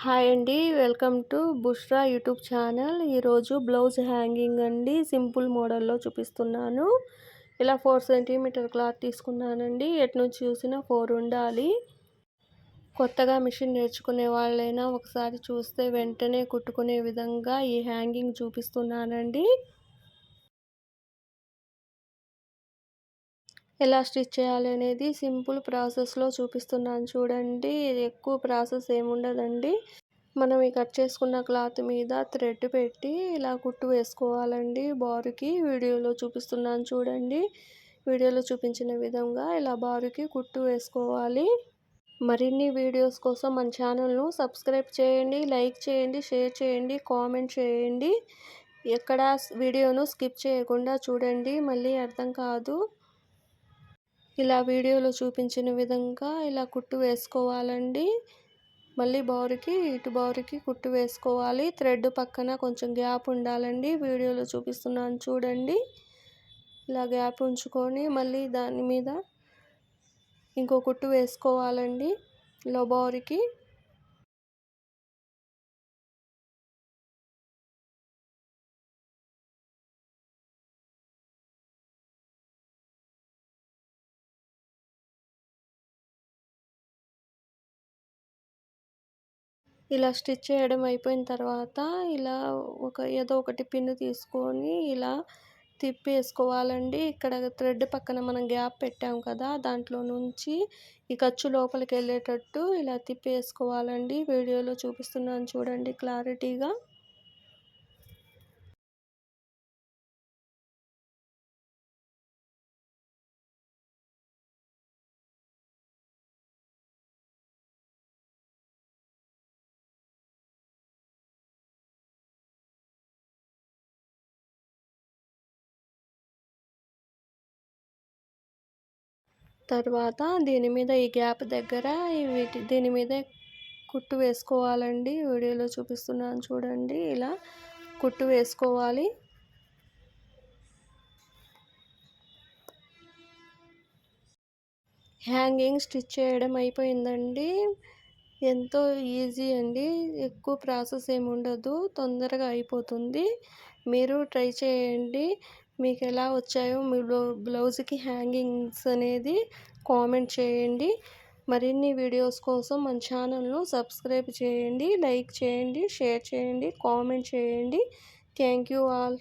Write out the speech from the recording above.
Hi అండి. Welcome to Bushra YouTube channel. ఈరోజు blouse hanging అండి. సింపుల్ మోడల్లో చూపిస్తున్నాను. ఇలా 4 సెంటీమీటర్ క్లాత్ తీసుకున్నానండి. ఎటు నుంచి చూసినా 4 ఉండాలి. కొత్తగా మిషన్ నేర్చుకునే వాళ్ళైనా ఒకసారి చూస్తే వెంటనే కుట్టుకునే విధంగా ఈ హ్యాంగింగ్ చూపిస్తున్నానండి. ఎలా స్టిచ్ చేయాలి అనేది సింపుల్ ప్రాసెస్లో చూపిస్తున్నాను చూడండి. ఎక్కువ ప్రాసెస్ ఏముండదండి. మనం ఈ కట్ చేసుకున్న క్లాత్ మీద థ్రెడ్ పెట్టి ఇలా కుట్టు వేసుకోవాలండి. బారుకి వీడియోలో చూపిస్తున్నాను చూడండి. వీడియోలో చూపించిన విధంగా ఇలా బారుకి కుట్టు వేసుకోవాలి. మరిన్ని వీడియోస్ కోసం మన ఛానల్ను సబ్స్క్రైబ్ చేయండి, లైక్ చేయండి, షేర్ చేయండి, కామెంట్ చేయండి. ఎక్కడ వీడియోను స్కిప్ చేయకుండా చూడండి, మళ్ళీ అర్థం కాదు. ఇలా వీడియోలో చూపించిన విధంగా ఇలా కుట్టు వేసుకోవాలండి. మళ్ళీ ఇటు బారుకి కుట్టు వేసుకోవాలి. థ్రెడ్ పక్కన కొంచెం గ్యాప్ ఉండాలండి. వీడియోలో చూపిస్తున్నాను చూడండి. ఇలా గ్యాప్ ఉంచుకొని మళ్ళీ దాని మీద ఇంకో కుట్టు వేసుకోవాలండి. ఇలా బారుకి ఇలా స్టిచ్ చేయడం అయిపోయిన తర్వాత ఇలా ఏదో ఒకటి పిన్ తీసుకొని ఇలా తిప్పేసుకోవాలండి. ఇక్కడ థ్రెడ్ పక్కన మనం గ్యాప్ పెట్టాం కదా, దాంట్లో నుంచి ఈ ఖర్చు లోపలికి వెళ్ళేటట్టు ఇలా తిప్పేసుకోవాలండి. వీడియోలో చూపిస్తున్నాను చూడండి క్లారిటీగా. తర్వాత దీని మీద ఈ గ్యాప్ దగ్గర దీని మీద కుట్టు వేసుకోవాలండి. వీడియోలో చూపిస్తున్నాను చూడండి. ఇలా కుట్టు వేసుకోవాలి. హ్యాంగింగ్ స్టిచ్ చేయడం అయిపోయిందండి. ఎంతో ఈజీ అండి. ఎక్కువ ప్రాసెస్ ఏమి ఉండదు, తొందరగా అయిపోతుంది. మీరు ట్రై చేయండి. మీకు ఎలా వచ్చాయో మీ బ్లౌజ్కి హ్యాంగింగ్స్ అనేది కామెంట్ చేయండి. మరిన్ని వీడియోస్ కోసం మన ఛానల్ను సబ్స్క్రైబ్ చేయండి, లైక్ చేయండి, షేర్ చేయండి, కామెంట్ చేయండి. Thank you all.